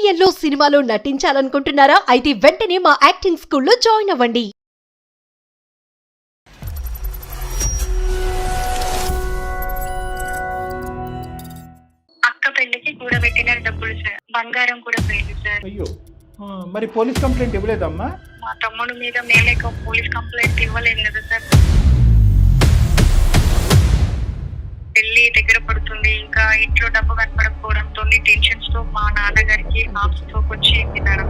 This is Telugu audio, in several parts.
సీరియల్లో సినిమాలో నటించాలనుకుంటున్నారా? అయితే వెంటనే మా యాక్టింగ్ స్కూల్లో జాయిన్ అవ్వండి. అక్క పెళ్లికి కూడబెట్టిన డబ్బులు సార్, బంగారం కూడా పోయింది సార్. అయ్యో మరి పోలీస్ కంప్లైంట్ ఇవ్వలేదమ్మా? మా తమ్ముడు మీద మేమే పోలీస్ కంప్లైంట్ ఇవ్వలేదు కదా సార్. పెళ్లి దగ్గర పడుతుంది, ఇంకా ఇంట్లో డబ్బు కనపడకపోవడంతో టెన్షన్స్ తో మా నాన్నగారికి హార్ట్ స్ట్రోక్ వచ్చింది మేడం.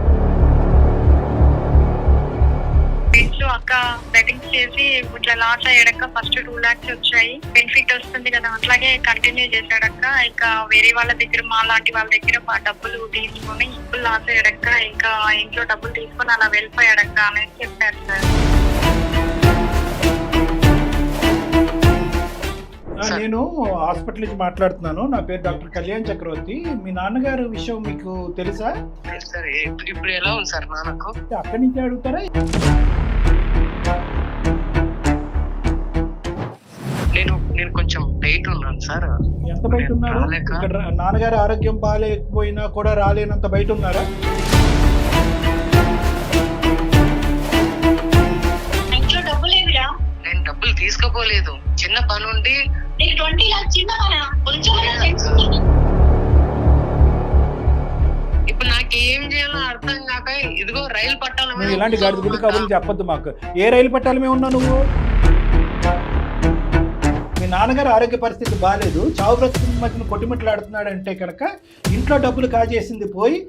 ఇంట్లో అక్క బెట్టింగ్ చేసి ఇట్లా లాస్ అయ్యాడక్క. ఫస్ట్ 2 lakhs వచ్చాయి, బెనిఫిట్ వస్తుంది కదా, అట్లాగే కంటిన్యూ చేశాడక్క. ఇంకా వేరే వాళ్ళ దగ్గర, మా లాంటి వాళ్ళ దగ్గర మా డబ్బులు తీసుకొని ఇప్పుడు లాస్ అయ్యాడక్క. ఇంకా ఇంట్లో డబ్బులు తీసుకొని అలా వెళ్ళిపోయాడక్క అనేది చెప్పారు సార్. నేను హాస్పిటల్ నుంచి మాట్లాడుతున్నాను. నా పేరు డాక్టర్ కళ్యాణ్ చక్రవర్తి. మీ నాన్నగారు విషయం మీకు తెలుసా? సార్ ఇప్పుడు ఎలా ఉంది సార్ నాన్నకు? అక్కడి నుంచి అడుగుతారా? నేను కొంచెం బయట ఉన్నాను సార్. ఎంత బయట ఉన్నారు? ఇక్కడ నాన్నగారి ఆరోగ్యం బాగాలేకపోయినా కూడా రాలేనంత బయట ఉన్నారా? ఇంట్లో డబ్బులు ఏమిరా? నేను డబ్బులు తీసుకోపోలేదు, చిన్న పని ఉండి. 20 lakhs చిన్న పనా? ఇప్పుడు నాకేం చేయాలో అర్థం కాక ఇదిగో రైలు పట్టాల నువ్వు ఇలాంటి గడిచి గుడ్డి కబుర్లు చెప్పొద్దు మాకు. ఏ రైలు పట్టాల మీద ఉన్నావు నువ్వు? మీ నాన్నగారు ఆరోగ్య పరిస్థితి బాగాలేదు, చావు బ్రతుకు మధ్యన కొట్టిమిట్లాడుతున్నాడంటే కనుక ఇంట్లో డబ్బులు కాజేసింది పోయి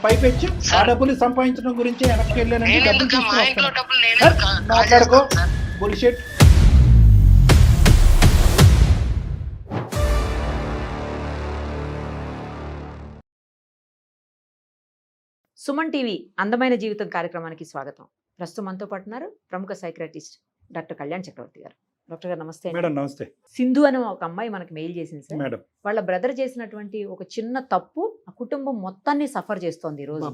పైపెచ్చి ఆ డబ్బులు సంపాదించడం గురించి వెనక్కి వెళ్ళానంటే డబ్బులు తీసుకుని మాట్లాడుకో బుల్షిట్. సుమన్ టీవీ అందమైన జీవితం కార్యక్రమానికి స్వాగతం. ప్రస్తుతం మనతో పాటు ఉన్నారు ప్రముఖ సైక్రటిస్ట్ డాక్టర్ కళ్యాణ్ చక్రవర్తి గారు. డాక్టర్ గారు నమస్తే. మేడం నమస్తే. సింధు అని ఒక అమ్మాయి మనకి మెయిల్ చేసింది సార్. మేడం, వాళ్ళ బ్రదర్ చేసినటువంటి ఒక చిన్న తప్పు ఆ కుటుంబం మొత్తాన్ని సఫర్ చేస్తోంది ఈ రోజు.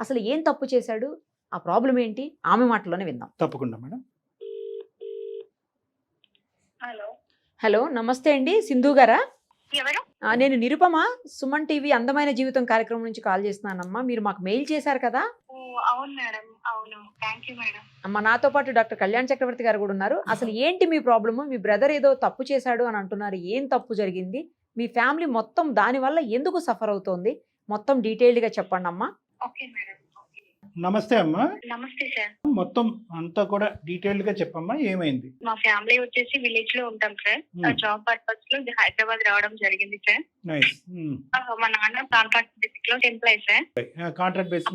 అసలు ఏం తప్పు చేశాడు, ఆ ప్రాబ్లం ఏంటి, ఆమె మాటలోనే విందాం. తప్పకుండా మేడం. హలో హలో నమస్తే అండి, సింధు గారా? ఎవరు? నేను నిరుపమ, సుమన్ టీవీ అందమైన జీవితం కార్యక్రమం నుంచి కాల్ చేస్తున్నానమ్మా. మీరు మాకు మెయిల్ చేశారు కదా? అవును మేడం, అవును, థ్యాంక్ యూ మేడం. అమ్మ, నాతో పాటు డాక్టర్ కళ్యాణ్ చక్రవర్తి గారు కూడా ఉన్నారు. అసలు ఏంటి మీ ప్రాబ్లము? మీ బ్రదర్ ఏదో తప్పు చేశాడు అని అంటున్నారు. ఏం తప్పు జరిగింది? మీ ఫ్యామిలీ మొత్తం దానివల్ల ఎందుకు సఫర్ అవుతోంది? మొత్తం డీటెయిల్డ్ గా చెప్పండి అమ్మా. Okay madam. నమస్తే అమ్మా. నమస్తే సార్. మొత్తం అంతా కూడా డీటెయిల్డ్ గా చెప్పమ్మా, ఏమైంది? మా ఫ్యామిలీ వచ్చేసి విలేజ్ లో ఉంటాం సార్. జాబ్ పర్పస్ లో హైదరాబాద్ రావడం జరిగింది సార్. నైస్. మా నాన్న కాంట్రాక్ట్ బేసిక్ లో ఎంప్లాయ్ సార్. కాంట్రాక్ట్ బేస్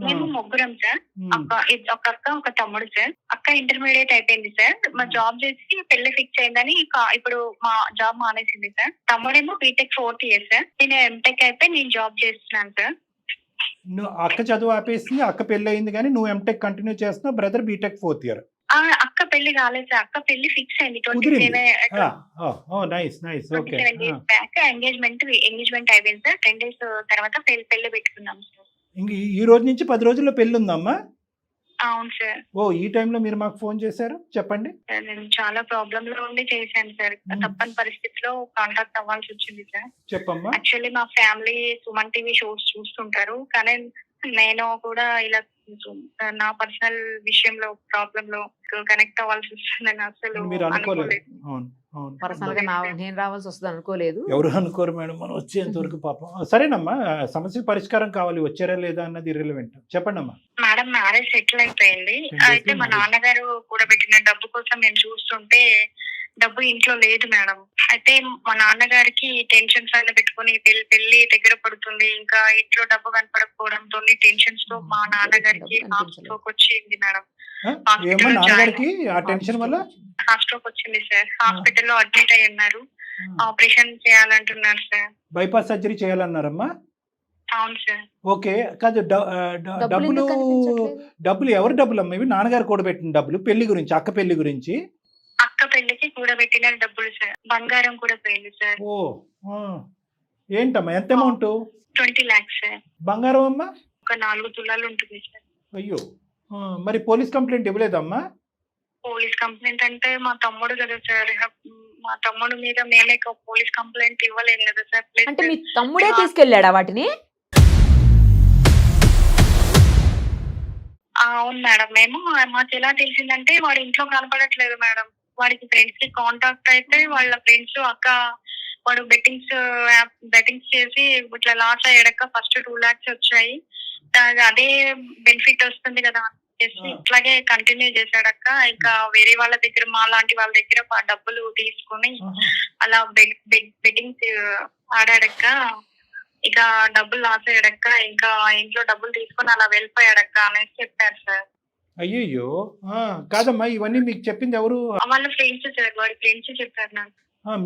మేము ముగ్గురం సార్. ఒక అక్క ఒక తమ్ముడు సార్. అక్క ఇంటర్మీడియట్ అయిపోయింది సార్. మా జాబ్ చేసి పెళ్లి ఫిక్స్ అయిందని ఇప్పుడు మా జాబ్ మానేసింది సార్. తమ్ముడేమో బీటెక్ 4th year సార్. నేను ఎంటెక్ అయిపోయి నేను జాబ్ చేస్తున్నాను సార్. నువ్వు అక్క చదువు ఆపేసింది, అక్క పెళ్లి అయింది, కానీ నువ్వు ఎంటెక్ కంటిన్యూ చేస్తున్నావు, బ్రదర్ బీటెక్ 4th year. అక్క పెళ్లి కాలేదు సార్. అక్క పెళ్లి ఫిక్స్ అయింది 27 బ్యాక్. ఎంగేజ్మెంట్ అయిపోయింది సార్. 10 days తర్వాత పెళ్లి పెట్టుకున్నాం సార్. ఈ రోజు నుంచి 10 రోజుల్లో పెళ్లి ఉందమ్మా? అవును సార్. ఓ, ఈ టైంలో మీరు మాకు ఫోన్ చేశారు, చెప్పండి. నేను చాలా ప్రాబ్లమ్ లో ఉండి చేశాను సార్. తప్పని పరిస్థితిలో కాంటాక్ట్ అవ్వాల్సి వచ్చింది సార్. చెప్పమ్మా. యాక్చువల్లీ మా ఫ్యామిలీ సుమన్ టీవీ షోస్ చూస్తుంటారు, కానీ నేను కూడా ఇలా నా పర్సనల్ విషయంలో ప్రాబ్లమ్ లో కనెక్ట్ అవ్వాల్సి వస్తుందని అసలు మీరు అనుకోలేదు. పర్సనల్ గా నేను రావాల్సి వస్తుంది అనుకోలేదు. ఎవరు అనుకోరు మేడం, మనం వచ్చేంత వరకు పాపం. సరేనమ్మా, సమస్య పరిష్కారం కావాలి, వచ్చారా లేదా అన్నది ఇర్రెలెవెంట్. చెప్పండి అమ్మా. మేడం, మ్యారేజ్ సెటిల్ అయిపోయింది. అయితే మా నాన్నగారు కూడా పెట్టిన డబ్బు కోసం మేము చూస్తుంటే డబ్బు ఇంట్లో లేదు మేడం. అయితే మా నాన్నగారికి టెన్షన్స్ అలా పెట్టుకుని పెళ్లి దగ్గర పడుతుంది, ఇంకా ఇంట్లో డబ్బు కనపడకపోవడంతో టెన్షన్స్ తో మా నాన్నగారికి హార్ట్ స్ట్రోక్ వచ్చింది మేడం. హార్ట్ స్ట్రోక్ వచ్చింది సార్. హాస్పిటల్లో అడ్మిట్ అయి ఉన్నారు. ఆపరేషన్ చేయాలంటున్నారు సార్. బైపాస్ సర్జరీ చేయాలన్నారమ్మా? అవును సార్. ఓకే, కాదు డబ్బులు ఎవరు డబ్బులు అమ్మా ఇవి? నాన్నగారు కూడబెట్టిన డబ్బులు పెళ్లి గురించి, అక్క పెళ్లి గురించి. అక్క పెళ్లికి కూడబెట్టిన డబ్బులు సార్. బంగారం కూడా పోయింది సార్. ఓ, ఏంటమ్మా ఎంత అమౌంట్? 20 lakhs sir. బంగారం అమ్మా? ఒక 4 తులాలు ఉంటుంది సార్. అయ్యో, మరి పోలీస్ కంప్లైంట్ ఇవ్వలేదమ్మా? పోలీస్ కంప్లైంట్ అంటే మా తమ్ముడు కదా సార్. మా తమ్ముడు మీద మేమే పోలీస్ కంప్లైంట్ ఇవ్వలేదు కదా సార్. అంటే మీ తమ్ముడే తీసుకెళ్ళాడా వాటిని? అవును మేడం. మాకు ఎలా తెలిసిందంటే వాడు ఇంట్లో కనపడట్లేదు మేడం. వాడికి ఫ్రెండ్స్ కి కాంటాక్ట్ అయితే వాళ్ళ ఫ్రెండ్స్ అక్క వాడు బెట్టింగ్స్ చేసి ఇట్లా లాస్ అయ్యాడక్క, ఫస్ట్ 2 lakhs వచ్చాయి, అదే బెనిఫిట్ వస్తుంది కదా అనేసి ఇట్లాగే కంటిన్యూ చేశాడక్క. ఇంకా వేరే వాళ్ళ దగ్గర, మా లాంటి వాళ్ళ దగ్గర డబ్బులు తీసుకుని అలా బెట్టింగ్స్ ఆడాడక్క. ఇక డబ్బులు లాస్ అయ్యాడక్క, ఇంకా ఇంట్లో డబ్బులు తీసుకొని అలా వెళ్ళిపోయాడక్క అనేసి చెప్పారు సార్. అయ్యయ్యో కాదమ్మా, ఇవన్నీ మీకు చెప్పింది ఎవరు? వాళ్ళ ఫ్రెండ్స్ సార్, వాడి ఫ్రెండ్స్ చెప్పారు నాకు.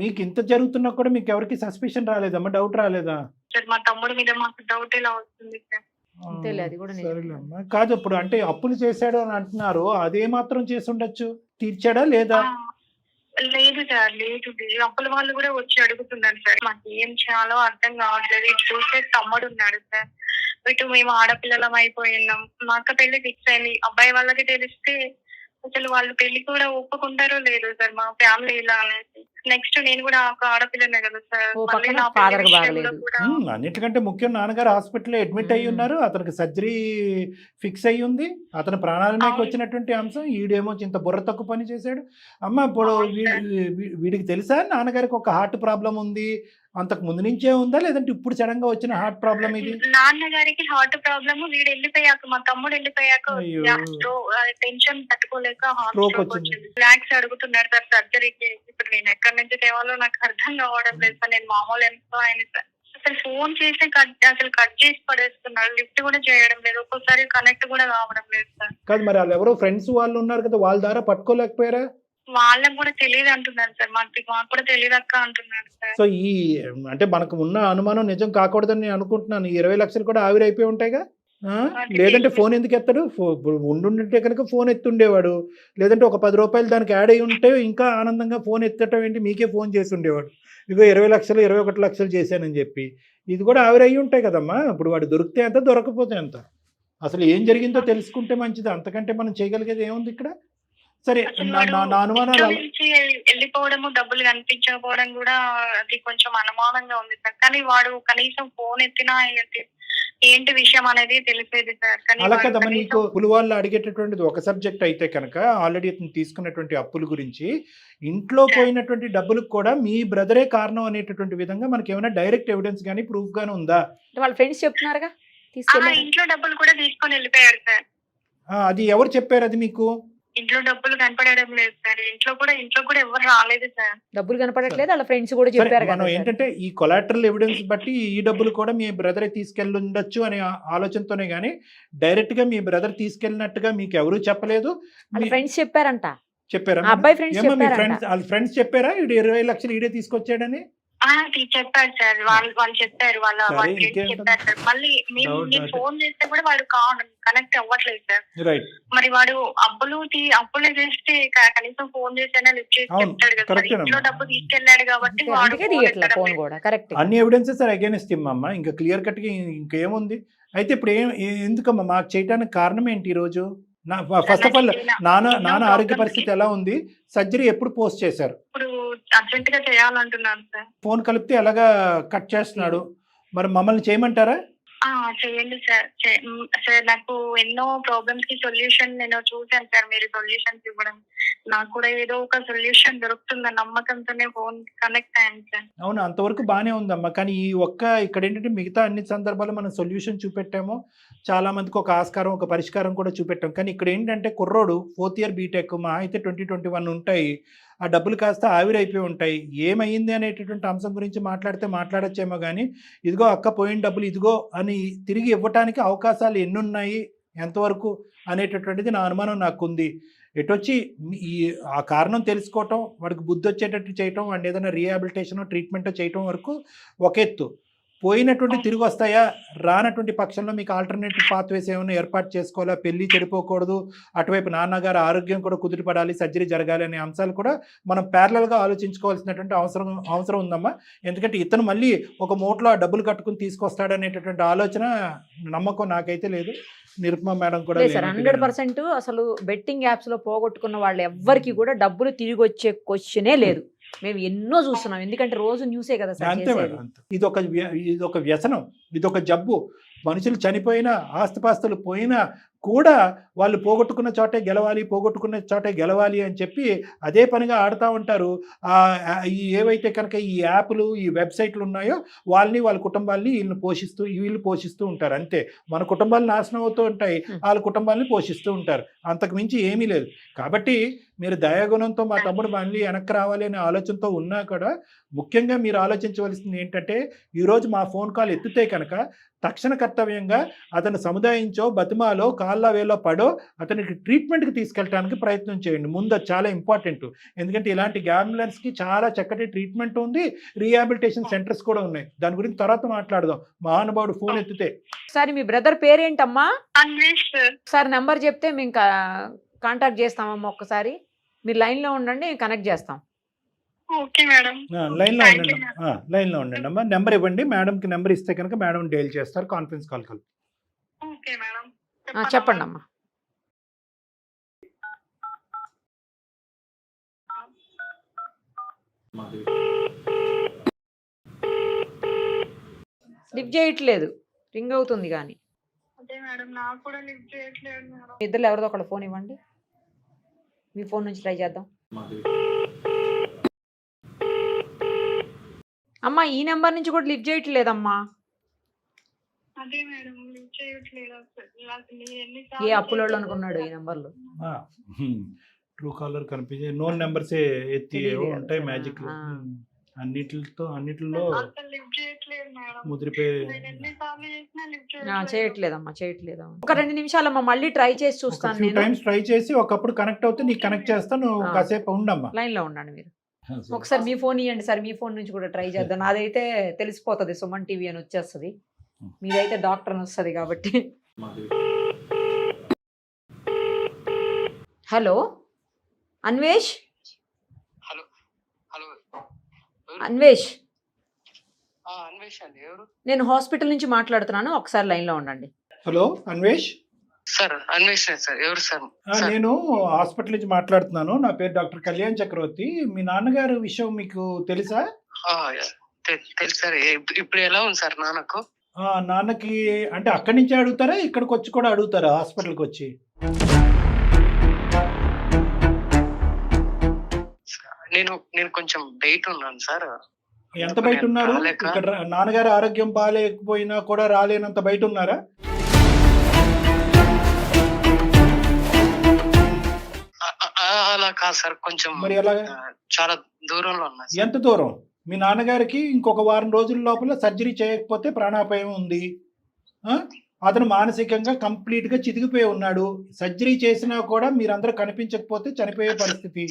మీకు ఇంత జరుగుతున్నా కూడా మీకు ఎవరికి సస్పిషన్ రాలేదమ్మా, డౌట్ రాలేదా? సార్ మా తమ్ముడి మీద మాకు డౌట్ ఎలా వస్తుంది సార్? అంతేలే, అది కూడా నిజమే. సరేలేమ్మా. కాదు, ఇప్పుడు అంటే అప్పులు చేశాడు అని అంటున్నారు, అదే మాత్రం చేసి ఉండొచ్చు, తీర్చాడా లేదా? లేదు సార్, లేదు. అప్పుల వాళ్ళు కూడా వచ్చి అడుగుతున్నారు సార్. మాకు ఏం చేయాలో అర్థం కావట్లేదు. ఇటు చూస్తే తమ్ముడు ఉన్నాడు సార్, ఇటు మేము ఆడపిల్లలం అయిపోయినాం. మా అక్క పెళ్లి ఫిక్స్ అయింది. అబ్బాయి వాళ్ళకి తెలిస్తే అసలు వాళ్ళు పెళ్లి కూడా ఒప్పుకుంటారో లేదు సార్, మా ఫ్యామిలీ ఇలా అనేసి. నెక్స్ట్ నేను కూడా ఒక ఆడపిల్లనే కదా సార్. మళ్ళీ నా పెళ్లి విషయంలో కూడా అన్నిటికంటే ముఖ్యం, నాన్నగారు హాస్పిటల్లో అడ్మిట్ అయ్యి ఉన్నారు, అతనికి సర్జరీ ఫిక్స్ అయ్యి ఉంది, అతని ప్రాణాల మీదకి వచ్చినటువంటి అంశం. ఈడేమో ఇంత బుర్ర తక్కువ పని చేశాడు. అమ్మ, ఇప్పుడు వీడికి తెలుసా నాన్నగారికి ఒక హార్ట్ ప్రాబ్లం ఉంది? అంతకు ముందు నుంచే ఉందా, లేదంటే ఇప్పుడు సడన్ గా వచ్చిన హార్ట్ ప్రాబ్లం ఇది? నాన్నగారికి హార్ట్ ప్రాబ్లమ్, వీడు వెళ్ళిపోయాక, మా తమ్ముడు వెళ్ళిపోయాక టెన్షన్ తట్టుకోలేక హార్ట్ స్ట్రోక్ వచ్చింది. లాక్స్ అడుగుతున్నారు సార్ సర్జరీకి. ఇప్పుడు నేను ఎక్కడి నుంచి తేవాలో నాకు అర్థం కావడం లేదు సార్. నేను మామూలు ఎంప్లాయ్ సార్. అసలు ఫోన్ చేసి కట్ చేసి పడేస్తున్నారు, లిఫ్ట్ కూడా చేయడం లేదు, ఒక్కోసారి కనెక్ట్ కూడా కావడం లేదు సార్. కాదు, మరి వాళ్ళు ఎవరో ఫ్రెండ్స్ వాళ్ళు ఉన్నారు కదా, వాళ్ళ ద్వారా పట్టుకోలేకపోయారా? వాళ్ళకి కూడా తెలియదు అంటున్నారు సార్. మాకు కూడా తెలియదు అక్క అంటున్నారు సార్. సో ఈ అంటే మనకు ఉన్న అనుమానం నిజం కాకూడదని నేను అనుకుంటున్నాను. 20 లక్షలు కూడా ఆవిరైపోయి ఉంటాయిగా. లేదంటే ఫోన్ ఎందుకు ఎత్తాడు? ఉండుంటే కనుక ఫోన్ ఎత్తుండేవాడు, లేదంటే ఒక 10 రూపాయలు దానికి యాడ్ అయ్యి ఉంటే ఇంకా ఆనందంగా ఫోన్ ఎత్తటం ఏంటి, మీకే ఫోన్ చేసి ఉండేవాడు. ఇదిగో 20 లక్షలు 21 లక్షలు చేశానని చెప్పి. ఇది కూడా ఆవిరయ్యి ఉంటాయి కదమ్మా. ఇప్పుడు వాడు దొరికితే ఎంత, దొరకపోతే ఎంత, అసలు ఏం జరిగిందో తెలుసుకుంటే మంచిది. అంతకంటే మనం చేయగలిగేది ఏముంది ఇక్కడ? సరే, నా అనుమానాలు వెళ్ళిపోవడము, డబ్బులు కనిపించకపోవడం కూడా అది కొంచెం అనుమానంగా ఉంది సార్. కానీ వాడు కనీసం ఫోన్ ఎత్తినా ఏంటి విషయం అనేది తెలిసేది సార్. అలా కదమ్మా, నీకు అప్పుల వాళ్ళు అడిగేటటువంటిది ఒక సబ్జెక్ట్ అయితే కనుక, ఆల్రెడీ తీసుకున్నటువంటి అప్పుల గురించి, ఇంట్లో పోయినటువంటి డబ్బులకు కూడా మీ బ్రదరే కారణం అనేటటువంటి విధంగా మనకి ఏమైనా డైరెక్ట్ ఎవిడెన్స్ గానీ ప్రూఫ్ గానీ ఉందా? వాళ్ళ ఫ్రెండ్స్ చెప్తున్నారుగా, ఇంట్లో డబ్బులు కూడా తీసుకొని వెళ్ళిపోయాడు సార్. అది ఎవరు చెప్పారు అది మీకు? ఇంట్లో డబ్బులు కనపడడం లేదు సార్. ఇంట్లో కూడా ఎవరు రాలేదు సార్. డబ్బులు కనపడట్లేదు, వాళ్ళ ఫ్రెండ్స్ కూడా చెప్పారు. మనం ఏంటంటే ఈ కొలాటరల్ ఎవిడెన్స్ బట్టి ఈ డబ్బులు కూడా మీ బ్రదరే తీసుకెళ్ళి ఉండొచ్చు అనే ఆలోచనతోనే గానీ డైరెక్ట్ గా మీ బ్రదర్ తీసుకెళ్ళినట్టుగా మీకు ఎవరు చెప్పలేదు. వాళ్ళ ఫ్రెండ్స్ చెప్పారంట. చెప్పారా? అబ్బాయి ఫ్రెండ్స్ వాళ్ళ ఫ్రెండ్స్ చెప్పారా 20 లక్షలు ఈడే తీసుకొచ్చాడని? చెప్పారు సార్. వాళ్ళు చెప్పారు, వాళ్ళ ఫ్రెండ్స్ చెప్పారు సార్. మళ్ళీ నేను ఫోన్ చేస్తే కూడా వాడు కనెక్ట్ అవ్వట్లేదు సార్. మరి వాడు అప్పులు చేస్తే కనీసం ఫోన్ చేసినా లిఫ్ట్ చేసి చెప్తాడు కదా. ఇంట్లో డబ్బు తీసుకెళ్లాడు కాబట్టి వాడు అన్ని ఎవిడెన్సెస్ అగైనెస్ట్ అమ్మా. ఇంకా క్లియర్ కట్ గా ఇంకేముంది? అయితే ఇప్పుడు ఎందుకమ్మా మాకు చేయడానికి కారణం ఏంటి ఈ రోజు? ఫస్ట్ ఆఫ్ ఆల్ నాన్న ఆరోగ్య పరిస్థితి ఎలా ఉంది? సర్జరీ ఎప్పుడు పోస్ట్ చేశారు? ఇప్పుడు అర్జెంట్ గా చేయాలంటున్నాను సార్. ఫోన్ కలిపితే ఎలాగా కట్ చేస్తున్నాడు, మరి మమ్మల్ని చేయమంటారా? చేయండి సార్. సార్ నాకు ఎన్నో ప్రాబ్లమ్స్ కి సొల్యూషన్ నేను చూసాను సార్. మీరు సొల్యూషన్స్ ఇవ్వడం, నాకు కూడా ఏదో ఒక సొల్యూషన్ దొరుకుతుందని నమ్మకంతోనే ఫోన్ కనెక్ట్ అయ్యాను సార్. అవును, అంతవరకు బాగానే ఉందమ్మా. కానీ ఈ ఇక్కడ ఏంటంటే మిగతా అన్ని సందర్భాలు మనం సొల్యూషన్ చూపెట్టాము, చాలా మందికి ఒక ఆస్కారం ఒక పరిష్కారం కూడా చూపెట్టాం. కానీ ఇక్కడ ఏంటంటే కుర్రోడు 4th year బీటెక్, మా అయితే 2021 ఉంటాయి, ఆ డబ్బులు కాస్త ఆవిరైపోయి ఉంటాయి. ఏమైంది అనేటటువంటి అంశం గురించి మాట్లాడచ్చేమో కానీ ఇదిగో అక్క పోయిన డబ్బులు ఇదిగో అని తిరిగి ఇవ్వటానికి అవకాశాలు ఎన్నున్నాయి, ఎంతవరకు అనేటటువంటిది నా అనుమానం నాకుంది. ఎటొచ్చి ఆ కారణం తెలుసుకోవటం, వాడికి బుద్ధి వచ్చేటట్టు చేయటం, వాడిని ఏదైనా రీహాబిలిటేషన్ ట్రీట్మెంట్ చేయటం వరకు ఒక ఎత్తు. పోయినటువంటి తిరిగి వస్తాయా, రానటువంటి పక్షంలో మీకు ఆల్టర్నేటివ్ పాత్వేస్ ఏమైనా ఏర్పాటు చేసుకోవాలా, పెళ్లి చెడిపోకూడదు, అటువైపు నాన్నగారు ఆరోగ్యం కూడా కుదిరిపడాలి, సర్జరీ జరగాలి అనే అంశాలు కూడా మనం ప్యారలల్గా ఆలోచించుకోవాల్సినటువంటి అవసరం ఉందమ్మా. ఎందుకంటే ఇతను మళ్ళీ ఒక మూటలో ఆ డబ్బులు కట్టుకుని తీసుకొస్తాడనేటటువంటి ఆలోచన నమ్మకం నాకైతే లేదు. నిరుపమ మేడం కూడా 100% అసలు బెట్టింగ్ యాప్స్ లో పోగొట్టుకున్న వాళ్ళు ఎవ్వరికి కూడా డబ్బులు తిరిగి వచ్చే క్వశ్చనే లేదు. మేము ఎన్నో చూస్తున్నాం, ఎందుకంటే రోజు న్యూసే కదా సార్. అంతే మేడం, ఇది ఒక వ్యసనం. ఇది ఒక జబ్బు. మనుషులు చనిపోయినా, ఆస్తిపాస్తులు పోయినా కూడా వాళ్ళు పోగొట్టుకున్న చోటే గెలవాలి అని చెప్పి అదే పనిగా ఆడుతూ ఉంటారు. ఈ ఏవైతే కనుక ఈ యాప్లు, ఈ వెబ్సైట్లు ఉన్నాయో వాళ్ళ కుటుంబాలని వీళ్ళు పోషిస్తూ ఉంటారు. అంతే, మన కుటుంబాలు నాశనం అవుతూ ఉంటాయి, వాళ్ళ కుటుంబాలని పోషిస్తూ ఉంటారు. అంతకు మించి ఏమీ లేదు. కాబట్టి మీరు దయాగుణంతో మా తమ్ముడు మళ్ళీ వెనక్కి రావాలి అనే ఆలోచనతో ఉన్నా కూడా ముఖ్యంగా మీరు ఆలోచించవలసింది ఏంటంటే, ఈరోజు మా ఫోన్ కాల్ ఎత్తితే కనుక తక్షణ కర్తవ్యంగా అతను సముదాయించో, బతిమాలో, కాళ్ళ వేలో పడో అతనికి ట్రీట్మెంట్కి తీసుకెళ్ళడానికి ప్రయత్నం చేయండి. ముందు అది చాలా ఇంపార్టెంట్. ఎందుకంటే ఇలాంటి గ్యాంబ్లర్స్కి చాలా చక్కటి ట్రీట్మెంట్ ఉంది, రీహాబిలిటేషన్ సెంటర్స్ కూడా ఉన్నాయి. దాని గురించి తర్వాత మాట్లాడదాం. మహానుభావుడు ఫోన్ ఎత్తితే. ఒకసారి మీ బ్రదర్ పేరేంటమ్మా? అన్వేష్ సార్. ఒకసారి నెంబర్ చెప్తే మేము కాంటాక్ట్ చేస్తామమ్మా. ఒక్కసారి మీరు లైన్లో ఉండండి, కనెక్ట్ చేస్తాం. Okay madam. లైన్లో ఉండండి అమ్మా. నెంబర్ ఇవ్వండి మేడంకి. నెంబర్ ఇస్తే కనుక మేడం డైల్ చేస్తారు, కాన్ఫరెన్స్ కాల్ కలుపు. Okay madam. చెప్పండి అమ్మా. లిఫ్ట్ చేయట్లేదు, రింగ్ అవుతుంది కానీ. అదే మేడం, నాకు కూడా లిఫ్ట్ చేయట్లేదు మేడం. ఇద్దరు ఎవరిదో ఒకటి ఫోన్ ఇవ్వండి, మీ ఫోన్ నుంచి ట్రై చేద్దాం. అమ్మా, ఈ నెంబర్ నుంచి కూడా లిఫ్ట్ చేయట్లేదమ్మా. అదే మేడం, లిఫ్ట్ చేయట్లేదు అసలు. ఏ అప్పులో అనుకున్నాడు ఈ నెంబర్లో? ట్రూ కాలర్ కనిపించే నోన్ నెంబర్సే ఎత్తి ఉంటాయి మ్యాజిక్. అన్నిటిలో ముద్రిపోయి చేయట్లేదమ్మా. ఒక 2 నిమిషాలమ్మా, మళ్ళీ ట్రై చేసి చూస్తాను. నేను టైమ్స్ ట్రై చేసి ఒకప్పుడు కనెక్ట్ అవుతే నీకు కనెక్ట్ చేస్తాను. కాసేపు ఉండమ్మా, లైన్ లో ఉండండి మీరు. ఒకసారి మీ ఫోన్ ఇవ్వండి సార్, మీ ఫోన్ నుంచి కూడా ట్రై చేద్దాం. నాదైతే తెలిసిపోతుంది సుమన్ టీవీ అని వచ్చేస్తుంది, మీదైతే డాక్టర్ అని వస్తుంది కాబట్టి. Hello Anvesh. Hello hello Anvesh, Anvesh అండి. ఎవరు? నేను హాస్పిటల్ నుంచి మాట్లాడుతున్నాను, ఒకసారి లైన్ లో ఉండండి. Hello Anvesh sir. Anvesh sir. ఎవరు సార్? నేను హాస్పిటల్ నుంచి మాట్లాడుతున్నాను. నా పేరు డాక్టర్ కళ్యాణ్ చక్రవర్తి. మీ నాన్నగారు విషయం మీకు తెలుసా? తెలుసు సార్. ఇప్పుడు ఎలా ఉంది సార్ నాన్నకు? నాన్నకి అంటే అక్కడి నుంచి అడుగుతారా, ఇక్కడికి వచ్చి కూడా అడుగుతారా? హాస్పిటల్కి వచ్చి నేను కొంచెం బయట ఉన్నాను సార్. ఎంత బయట ఉన్నారు? ఇక్కడ నాన్నగారు ఆరోగ్యం బాగాలేకపోయినా కూడా రాలేనంత బయట ఉన్నారా? అలా కాదు సార్, కొంచెం మరి ఎలా? చాలా దూరంలో ఉన్నా. ఎంత దూరం? మీ నాన్నగారికి ఇంకొక వారం రోజుల లోపల సర్జరీ చేయకపోతే ప్రాణాపాయం ఉంది. అతను మానసికంగా కంప్లీట్ గా చితికిపోయి ఉన్నాడు. సర్జరీ చేసినా కూడా మీరందరూ కనిపించకపోతే చనిపోయే పరిస్థితి.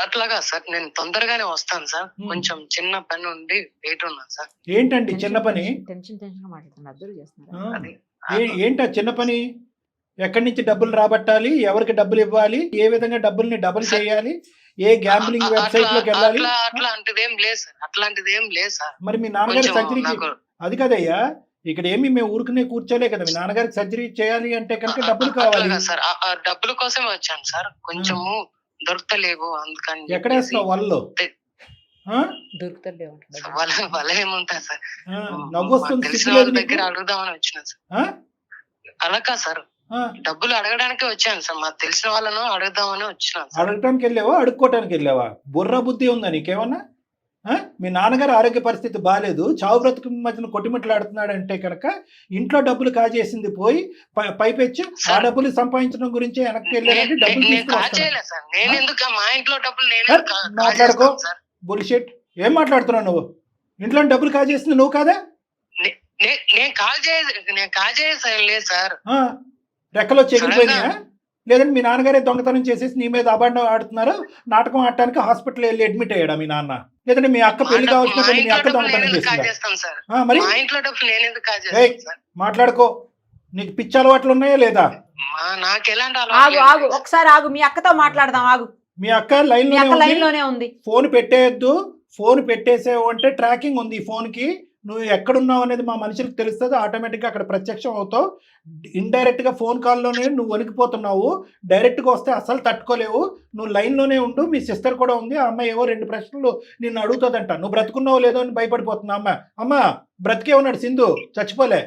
అట్లాగా సార్, నేను తొందరగానే వస్తాను సార్. కొంచెం చిన్న పని ఉండి బయట ఉన్నాను సార్. ఏంటండి చిన్న పని? ఏంటా చిన్న పని? ఎక్కడి నుంచి డబ్బులు రాబట్టాలి, ఎవరికి డబ్బులు ఇవ్వాలి, ఏ విధంగా డబ్బుల్ని డబుల్ చేయాలి, ఏ గ్యాంబ్లింగ్ వెబ్సైట్ లోకి వెళ్ళాలి? అట్లాంటిది ఏం లేదు సార్. మరి మీ నాన్నగారి సర్జరీ అది కదయ్యా, ఇక్కడ ఏమి మేము ఊరుకునే కూర్చోలే కదా. మీ నాన్నగారికి సర్జరీ చేయాలి అంటే కనుక డబ్బులు కావాలి సార్. ఆ డబ్బుల కోసమే వచ్చాను సార్. కొంచెము దొరకలేవు, అందుకని. ఎక్కడ వేస్తున్నావు వాళ్ళు? వాళ్ళ ఏముంటారు సార్, నవ్వొస్తుంది. తెలిసిన వాళ్ళ దగ్గర అడుగుదామని వచ్చినా సార్. అలా కాదు సార్, డబ్బులు అడగడానికి వచ్చాను సార్. మాకు తెలిసిన వాళ్ళను అడుగుదామని వచ్చినాను. అడగటానికి వెళ్ళావా, అడుక్కోవటానికి వెళ్ళావా? బుర్ర బుద్ధి ఉందా నీకేమన్నా? మీ నాన్నగారు ఆరోగ్య పరిస్థితి బాగాలేదు, చావు బ్రతుకు మధ్యన కొట్టిమిట్లాడుతున్నాడంటే కనుక ఇంట్లో డబ్బులు కాజేసింది పోయి పైపెచ్చు ఆ డబ్బులు సంపాదించడం గురించి వెనక్కి వెళ్ళారంటే డబ్బులు మాట్లాడుకో. బుల్షిట్. ఏం మాట్లాడుతున్నావు నువ్వు? ఇంట్లో డబ్బులు కాజేసింది నువ్వు కాదా? రెక్కలో చెగిరిపోయినాయా? లేదంటే మీ నాన్నగారే దొంగతనం చేసేసి నీ మీద అబాండం ఆడుతున్నారు, నాటకం ఆడటానికి హాస్పిటల్ వెళ్ళి అడ్మిట్ అయ్యాడా మీ నాన్న? లేదంటే మీ అక్క పెళ్లి కావాల్సిన మీ అక్క దొంగతనం చేసిందా? మరి మాట్లాడుకో. నీకు పిచ్చి అలవాట్లు ఉన్నాయా లేదా? ఒకసారి ఆగు, మీ అక్కతో మాట్లాడదాం. ఆగు. మీ అక్క లైన్ లోనే ఉంది. ఫోన్ పెట్టేయద్దు. ఫోన్ పెట్టేసేవు అంటే ట్రాకింగ్ ఉంది ఈ ఫోన్ కి. నువ్వు ఎక్కడున్నావు అనేది మా మనుషులకు తెలుస్తుంది, ఆటోమేటిక్గా అక్కడ ప్రత్యక్షం అవుతావు. ఇండైరెక్ట్గా ఫోన్ కాల్లోనే నువ్వు వణికిపోతున్నావు, డైరెక్ట్గా వస్తే అసలు తట్టుకోలేవు. నువ్వు లైన్లోనే ఉండు, మీ సిస్టర్ కూడా ఉంది, ఆ అమ్మాయి ఏవో 2 ప్రశ్నలు నిన్ను అడుగుతుందంట, నువ్వు బ్రతుకున్నావు లేదో అని భయపడిపోతున్నా అమ్మ బ్రతికే ఉన్నాడు సింధు, చచ్చిపోలే.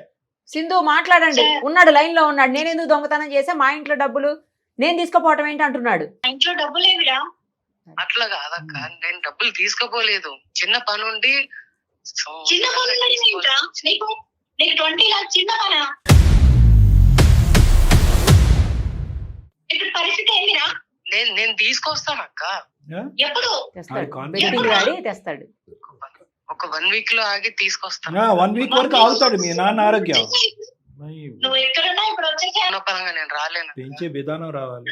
సింధు మాట్లాడండి, ఉన్నాడు లైన్ లో ఉన్నాడు. నేను ఎందుకు దొంగతనం చేసా, మా ఇంట్లో డబ్బులు నేను తీసుకుపోవటం ఏంటి అంటున్నాడు. ఇంట్లో డబ్బులు ఏమిరా? అట్లా కాదక్క, నేను డబ్బులు తీసుకోపోలేదు. చిన్న పని ఉండి చిన్న పనులు ఏంట్రా? నీకు 20 లాక్స్ చిన్న పనా? ఇప్పుడు పరిస్థితి ఏంటిరా? నేను తీసుకొస్తాను అక్క. ఎప్పుడు? తెస్తాడు, బెట్టింగ్ ఆడి తెస్తాడు. ఒక 1 వీక్ లో ఆగి తీసుకొస్తాను. 1 వీక్ వరకు ఆగుతాడు మీ నాన్న ఆరోగ్యం. నువ్వు ఎక్కడున్నా ఇప్పుడు వచ్చేసా. పరంగా నేను రాలేను. పెంచే విధానం రావాలి.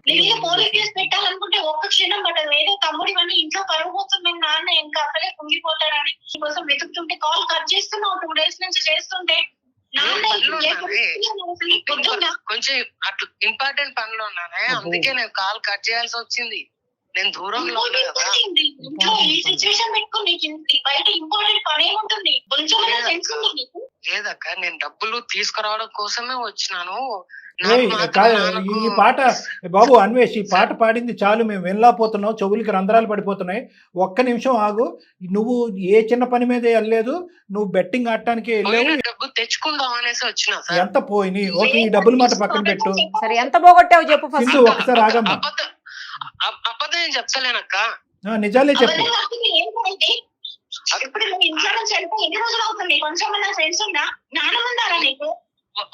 నేను పోలీస్ కేసు పెట్టాలనుకుంటే ఒక్క క్షణం పట్టదు. ఏదో తమ్ముడి అని ఇంట్లో పరుగు పోతుంది, నాన్న ఇంకా అసలే కుంగిపోతాడని కోసం వెతుకుతుంటే కాల్ కట్ చేస్తున్నావు 2 days నుంచి చేస్తుంటే. కొంచెం అట్లా ఇంపార్టెంట్ పనిలో ఉన్నానే, అందుకే నేను కాల్ కట్ చేయాల్సి వచ్చింది. నేను దూరంలో ఉన్నా కదా. ఇంట్లో ఈ సిచ్యువేషన్ పెట్టుకుని బయట ఇంపార్టెంట్ పని ఏముంటుంది? కొంచెం సెన్స్ ఉంది. లేదక్క, నేను డబ్బులు తీసుకురావడం కోసమే వచ్చినాను. ఈ పాట బాబు అన్వేష్, ఈ పాట పాడింది చాలు, మేము వెళ్ళాపోతున్నావు, చెవులకి రంధ్రాలు పడిపోతున్నాయి. ఒక్క నిమిషం ఆగు. నువ్వు ఏ చిన్న పని మీద వెళ్ళలేదు, నువ్వు బెట్టింగ్ ఆడటానికి వెళ్ళావు. డబ్బు తెచ్చుకుందాం అనేసి వచ్చిన. ఎంత పోయినాయి? ఓకే, ఈ డబ్బులు మాట పక్కన పెట్టు. సరే, ఎంత పోగొట్టావు చెప్పు ఫస్ట్. ఒకసారి ఆగమ్మా. అబద్ధం ఏం చెప్తలేనక్క, నిజాలే చెప్పు. ఇప్పుడు నువ్వు ఇంట్లో నుంచి వెళ్తే ఎన్ని రోజులు అవుతుంది? కొంచెం సెన్స్ ఉందా? జ్ఞానం ఉందారా నీకు?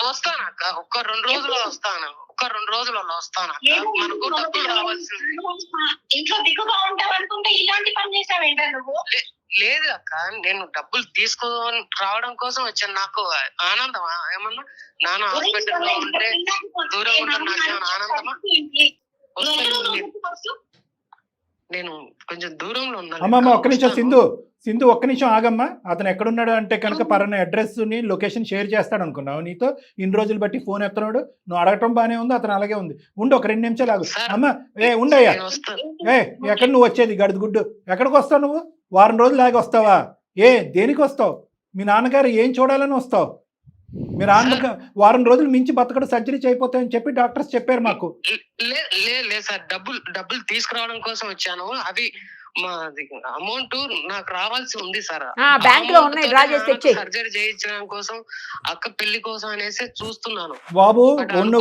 వస్తానక్క, ఒక్క 2 రోజుల్లో వస్తాను. ఒక్క 2 రోజులలో వస్తాను. మనకు డబ్బులు రావాల్సింది. ఇంట్లో దిగుగా ఉంటావు అనుకుంటే ఇలాంటి పని చేసావేంటా నువ్వు? లేదు అక్క, నేను డబ్బులు తీసుకొని రావడం కోసం వచ్చాను. నాకు ఆనందమా ఏమన్నా? నాన్న హాస్పిటల్ లో ఉంటే దూరంగా ఉంటాను, నాకు ఆనందమా? నేను కొంచెం దూరంలో ఉన్నాను. అమ్మమ్మ ఒక్క నిమిషం సింధు ఒక్క నిమిషం ఆగమ్మా. అతను ఎక్కడున్నాడు అంటే కనుక పలానా అడ్రస్ ని లొకేషన్ షేర్ చేస్తాడు అనుకున్నావు. నీతో ఇన్ని రోజులు బట్టి ఫోన్ ఎత్తనాడు, నువ్వు అడగటం బానే ఉంది, అతను అలాగే ఉంది. ఉండు, ఒక 2 నిమిషాలు ఆగు. అమ్మ ఉండయ్యా, ఎక్కడ నువ్వు వచ్చేది గడుదు గుడ్డు? ఎక్కడికి వస్తావు నువ్వు? వారం రోజులు ఆగి వస్తావా? దేనికి వస్తావు? మీ నాన్నగారు ఏం చూడాలని వస్తావు? మీరు వారం రోజులు మించి బతకడు, సర్జరీ అయిపోతాయని చెప్పి డాక్టర్స్ చెప్పారు మాకు. లేదు సార్, డబ్బులు తీసుకురావడం కోసం వచ్చాను. అవి అమౌంట్ నాకు రావాల్సి ఉంది సార్. బ్యాంక్ లో ఉన్నాయి, డ్రా చేసి తెచ్చేయ్. సర్జరీ చేయించడం కోసం, అక్క పెళ్లి కోసం అనేసి చూస్తున్నాను. బాబు ఉండు,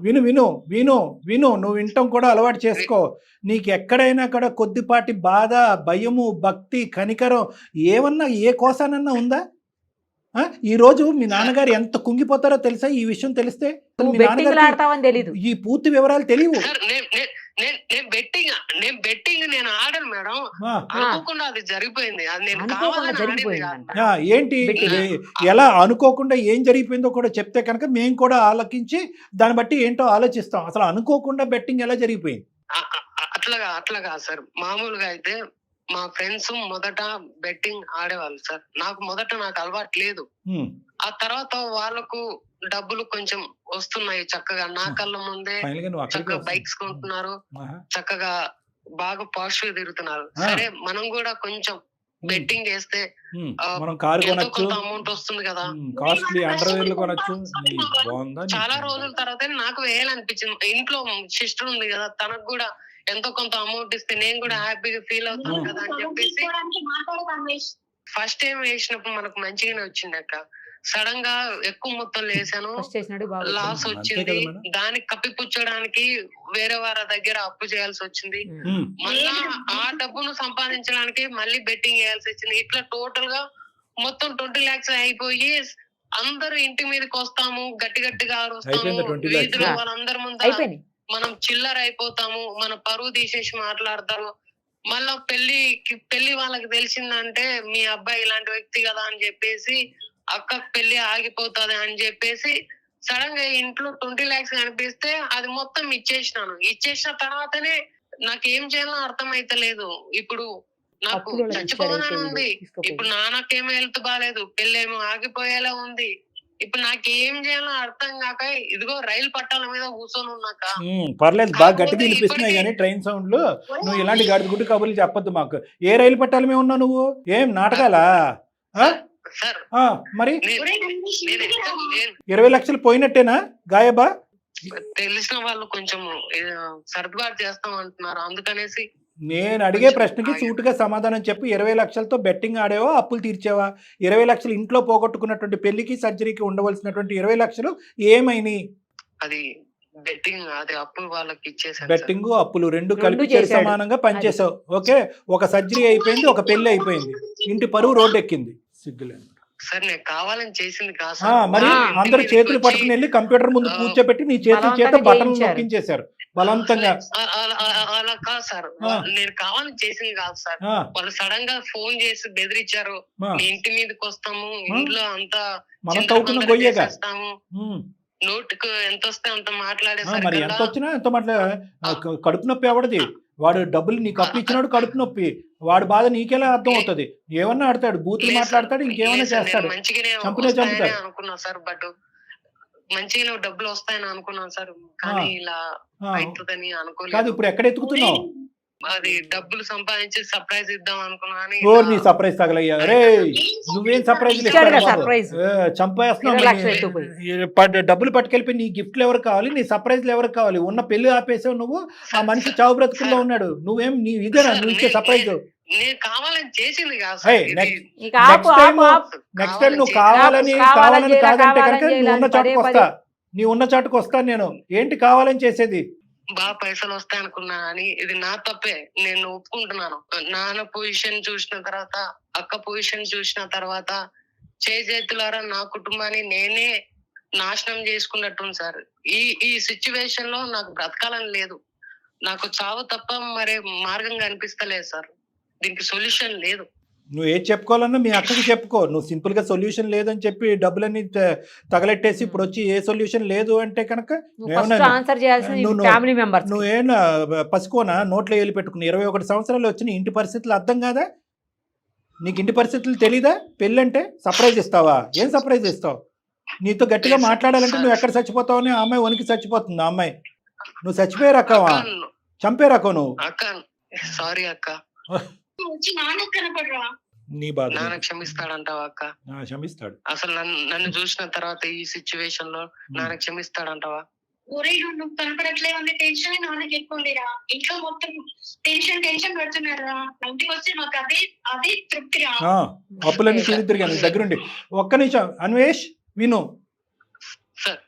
విను. నువ్వు వినటం కూడా అలవాటు చేసుకో. నీకు ఎక్కడైనా కూడా కొద్దిపాటి బాధ, భయము, భక్తి, కనికరం ఏమన్నా ఏ కోసానన్నా ఉందా? ఈ రోజు మీ నాన్నగారు ఎంత కుంగిపోతారో తెలుసా? ఈ విషయం తెలిస్తే ఈ పూర్తి వివరాలు తెలియవు. నేను బెట్టింగ్ నేను ఆడను మేడం, అనుకోకుండా అది జరిగిపోయింది. అది నేను కావాలని. ఏంటి ఎలా అనుకోకుండా ఏం జరిగిపోయిందో కూడా చెప్తే కనుక మేము కూడా ఆలోచించి దాన్ని బట్టి ఏంటో ఆలోచిస్తాం. అసలు అనుకోకుండా బెట్టింగ్ ఎలా జరిగిపోయింది? అట్లాగా సార్, మామూలుగా అయితే మా ఫ్రెండ్స్ మొదట బెట్టింగ్ ఆడేవాళ్ళు సార్. నాకు అలవాటు లేదు. ఆ తర్వాత వాళ్ళకు డబ్బులు కొంచెం వస్తున్నాయి చక్కగా, నా కళ్ళ ముందే చక్కగా బైక్స్ కొంటున్నారు, చక్కగా బాగా పాజిటివ్ తిరుగుతున్నారు. సరే, మనం కూడా కొంచెం బెట్టింగ్ వేస్తే కొంత అమౌంట్ వస్తుంది కదా, చాలా రోజుల తర్వాత నాకు వేయాలనిపించింది. ఇంట్లో సిస్టర్ ఉంది కదా, తనకు కూడా ఎంతో కొంత అమౌంట్ ఇస్తే నేను కూడా హ్యాపీగా ఫీల్ అవుతాను కదా అని చెప్పేసి ఫస్ట్ టైం వేసినప్పుడు మనకు మంచిగానే వచ్చింది అక్క. సడన్ గా ఎక్కువ మొత్తంలో వేసాను, లాస్ వచ్చింది. దానికి కప్పిపుచ్చడానికి వేరే వారి దగ్గర అప్పు చేయాల్సి వచ్చింది. మళ్ళా ఆ డబ్బును సంపాదించడానికి మళ్ళీ బెట్టింగ్ వేయాల్సి వచ్చింది. ఇట్లా టోటల్ గా మొత్తం 20 lakhs అయిపోయి అందరూ ఇంటి మీదకి వస్తాము, గట్టిగా వస్తాము, వీధిలో వాళ్ళందరి ముందు మనం చిల్లర అయిపోతాము, మన పరువు తీసేసి మాట్లాడతారు. మళ్ళా పెళ్లి వాళ్ళకి తెలిసిందంటే మీ అబ్బాయి ఇలాంటి వ్యక్తి కదా అని చెప్పేసి అక్కకు పెళ్లి ఆగిపోతుంది అని చెప్పేసి సడన్ గా ఇంట్లో 20 lakhs కనిపిస్తే అది మొత్తం ఇచ్చేసిన తర్వాతనే నాకు ఏం చేయాలో అర్థం అయితలేదు. ఇప్పుడు నాకు చచ్చిపోవాలని ఉంది, ఇప్పుడు నాన్నకేమో హెల్త్ బాగాలేదు, పెళ్లి ఏమో ఆగిపోయేలా ఉంది. ఇప్పుడు నాకు ఏం చేయాలో అర్థం కాక ఇదిగో రైలు పట్టాల మీద కూర్చొని ఉన్నాక పర్లేదు, బాగా గట్టిగా కాకపోతే వినిపిస్తున్నాయి ఇప్పటికీ- కానీ ట్రైన్ సౌండ్లు. నువ్వు ఇలాంటి గడి గుడ్డు కబుర్లు చెప్పొద్దు మాకు. ఏ రైలు పట్టాల మీద ఉన్నావు నువ్వు? ఏం నాటకాలా? ఆ? సార్ ఆ, మరి నేను 20 లక్షలు పోయినట్టేనా గాయబా? తెలిసిన వాళ్ళు కొంచెం సర్దుబాటు చేస్తాం అంటున్నారు, అందుకనేసి నేను అడిగే ప్రశ్నకి సూటుగా సమాధానం చెప్పు. 20 లక్షలతో బెట్టింగ్ ఆడేవా, అప్పులు తీర్చేవా? 20 లక్షలు ఇంట్లో పోగొట్టుకున్నటువంటి పెళ్లికి సర్జరీకి ఉండవలసినటువంటి 20 లక్షలు ఏమైనాయి? అది బెట్టింగ్, అది అప్పు వాళ్ళకి ఇచ్చేసాను సార్. బెట్టింగ్ అప్పులు రెండు రెండు కలిపి చేశాడు. సమానంగా పనిచేసావు. ఓకే, ఒక సర్జరీ అయిపోయింది, ఒక పెళ్లి అయిపోయింది, ఇంటి పరువు రోడ్డు ఎక్కింది. సిగ్గులేదు. సార్ నేను కావాలని చేసింది కాదు ఆ, సార్. మరి మా ఇంటి అందరు మీదకి చేతులు వచ్చి, పట్టుకుని వెళ్ళి కంప్యూటర్ ముందు కూర్చోబెట్టి నీ చేతుల చేత బలవంతంగా బటన్లు చేయించారు. నొక్కించేశారు బలవంతంగా. అలా కాదు సార్, నేను కావాలని చేసింది కాదు సార్. ఆ, వాళ్ళు సడన్ గా ఫోన్ చేసి బెదిరించారు, ఆ, మీ ఇంటి మీదకి వస్తాము, ఇంట్లో అంతా మనం చిందరవందర తవ్వుకున్న గొయ్యేగా. చేసేస్తాము, ఉమ్. నోటుకు ఎంత వస్తే అంత మరి ఎంత మాట్లాడేసరికి వచ్చినా ఎంత కడుపు నొప్పి ఎవడది? వాడు డబ్బులు నీకు అప్పు ఇచ్చినాడు, కడుపు నొప్పి. వాడి బాధ నీకెలా అర్థం అవుతుంది? ఏమన్నా ఆడతాడు, బూతులు మాట్లాడతాడు, ఇంకేమన్నా చేస్తాడు. మంచిగానే చంపునే వస్తాయని చంపుతాడు. అనుకున్నా సార్, బట్ మంచిగానే డబ్బులు వస్తాయని అనుకున్నాను సార్, కానీ ఇలా ఆ, అవుతుందని కాదు అనుకోలేదు. ఇప్పుడు ఎక్కడ ఎత్తుకుతున్నావు? అది డబ్బులు సంపాదించి సర్ప్రైజ్ ఇద్దాం అనుకున్నా అని ఓ నీ సర్ప్రైజ్ తగలయ్యా రే. నువ్వేం సర్ప్రైజ్ ఇచ్చాడుగా surprise. చంపేస్తున్నావు. 20 లక్షలు ఎత్తుకుపోయి. డబ్బులు పట్టుకెళ్ళిపోయి నీ గిఫ్ట్లు ఎవరు కావాలి, నీ సర్ప్రైజ్లు ఎవరు కావాలి? ఉన్న పెళ్లి ఆపేసావు నువ్వు. ఆ మనిషి చావు బ్రతుకుల్లో ఉన్నాడు. నువ్వేం నీ ఇదేనా నువ్వు ఇచ్చే సర్ప్రైజ్? నేను కావాలని చేసింది కాదు Hey, సార్, ఇది next- ఇక ఆపు, Next time- ఆపు, ఆపు. నెక్స్ట్ టైం నువ్వు కావాలని కావాలని చేయాలా, కాదంటే కావాలని కనుక చేయాలా, నువ్వు ఉన్న పదే చాటుకు వస్తా. నీ ఉన్న చాటుకు వస్తాను నేను. ఏంటి కావాలని చేసేది? బాగా పైసలు వస్తాయి అనుకున్నా అని, ఇది నా తప్పే, నేను ఒప్పుకుంటున్నాను. నాన్న పొజిషన్ చూసిన తర్వాత, అక్క పొజిషన్ చూసిన తర్వాత, చేతులారా నా కుటుంబాన్ని నేనే నాశనం చేసుకున్నట్టుంది సార్. ఈ సిచ్యువేషన్ లో నాకు బ్రతకాలని లేదు, నాకు చావు తప్ప మరే మార్గం కనిపిస్తలేదు సార్. దీనికి సొల్యూషన్ లేదు. నువ్వు ఏది చెప్పుకోవాలన్నా మీ అక్కకి చెప్పుకో. నువ్వు సింపుల్ గా సొల్యూషన్ లేదని చెప్పి డబ్బులన్నీ తగలెట్టేసి ఇప్పుడు వచ్చి ఏ సొల్యూషన్ లేదు అంటే కనుక ఫస్ట్ ఆన్సర్ చేయాల్సింది నువ్వు- ఫ్యామిలీ మెంబర్స్. నువ్వేనా పసుకోనా నోట్లో వేలు పెట్టుకుని 21 సంవత్సరాలు వచ్చిన ఇంటి పరిస్థితులు అర్థం కాదా నీకు? ఇంటి పరిస్థితులు తెలీదా? పెళ్ళంటే సర్ప్రైజ్ ఇస్తావా? ఏం సర్ప్రైజ్ ఇస్తావు? నీతో గట్టిగా మాట్లాడాలంటే నువ్వు ఎక్కడ చచ్చిపోతావని ఆ అమ్మాయి వణికి చచ్చిపోతుంది. ఆ అమ్మాయి నువ్వు చచ్చిపోయే రకమా? చంపే రకం నువ్వు. అక్క సారీ అక్క, వచ్చి నాన్నకు కనపడరా? నీ బాధ నాన్న క్షమిస్తాడంటావా అక్క? క్షమిస్తాడు. అసలు నన్ను చూసిన తర్వాత ఈ సిచ్యువేషన్ లో నాన్న క్షమిస్తాడంటావా? ఒరే నువ్వు కనపడట్లేదు అనే టెన్షన్ నాన్నకి ఎక్కువ ఉందిరా. ఇంట్లో మొత్తం టెన్షన్ పెడుతున్నారా. ఇంటికి వస్తే మాకు అదే తృప్తిరా. అప్పులన్నీ తీరుద్దిరిగాను దగ్గరుండి. ఒక్క నిమిషం అన్వేష్ విను. సార్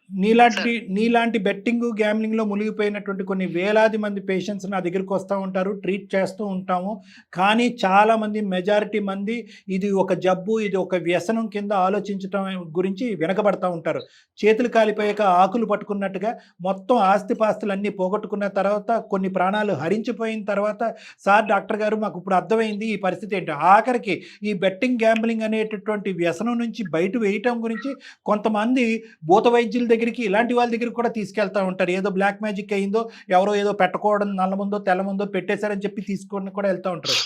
నీలాంటి బెట్టింగ్ గ్యామ్లింగ్ లో మునిగిపోయినటువంటి కొన్ని వేలాది మంది పేషెంట్స్ నా దగ్గరికి వస్తూ ఉంటారు, ట్రీట్ చేస్తూ ఉంటాము. కానీ చాలా మంది, మెజారిటీ మంది ఇది ఒక జబ్బు, ఇది ఒక వ్యసనం కింద ఆలోచించటం గురించి వెనకబడతా ఉంటారు. చేతులు కాలిపోయాక ఆకులు పట్టుకున్నట్టుగా మొత్తం ఆస్తిపాస్తులన్నీ పోగొట్టుకున్న తర్వాత, కొన్ని ప్రాణాలు హరించిపోయిన తర్వాత, సార్ డాక్టర్ గారు మాకు ఇప్పుడు అర్థమైంది ఈ పరిస్థితి ఏంటి. ఆఖరికి ఈ బెట్టింగ్ గ్యాంబ్లింగ్ అనేటటువంటి వ్యసనం నుంచి బయట వేయటం గురించి కొంతమంది భూత వైద్యుల దగ్గరికి, ఇలాంటి వాళ్ళ దగ్గరికి కూడా తీసుకెళ్తా ఉంటారు. ఏదో బ్లాక్ మ్యాజిక్ అయిందో, ఎవరో ఏదో పెట్టుకోవడం నల్ల ముందో తెల్ల ముందో పెట్టేశారని చెప్పి తీసుకొని కూడా వెళ్తూ ఉంటారు.